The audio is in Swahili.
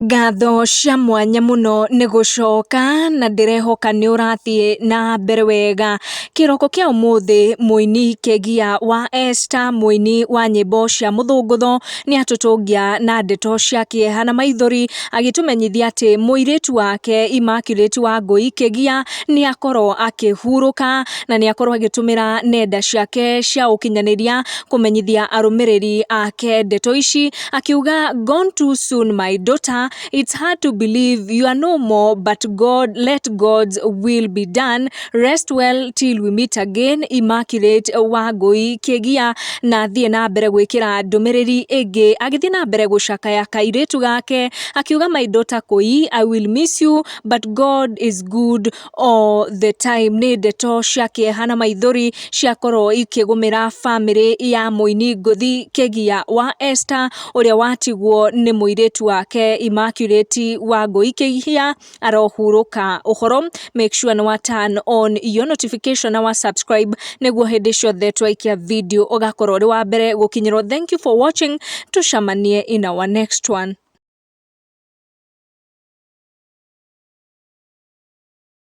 Ngatho cia mwanya muno ni gucoka na ndirehoka ni urathie na mbere wega. Kiroko kia umuthi muini Kigia wa Ester, muini wa nyimbo cia muthungutho, ni atutungia na ndeto cia kieha na maithori, agitumenyithia ati muiritu wake Immaculate wa Ngui Kigia ni akorwo akihuruka na ni akorwo agitumira nenda ciake cia ukinyaniria kumenyithia arumiriri ake ndeto ici, akiuga gone too soon my daughter. It's hard to believe you are no more, but God, let God's will be done. Rest well till we meet again. Immaculate wa Ngui Kigia na thie na mbere gwikira ndumiriri ingi, agithie na mbere gucakaya kairitu gake, akiuga my daughter Koi, I will miss you, but God is good all the time. Ni ndeto cia kieha na maithori ciakorwo ikigumira family ya muini nguthi Kigia wa Ester, uria watigwo ni muiritu wake Immaculate wa Ngui Kigia arohuruka. Uhoro, make sure na turn on your notification na subscribe niguo hindi ciothe twaikia video ugakorwo ri wa mbere gukinyirwo. Thank you for watching. Tucamanie in our next one.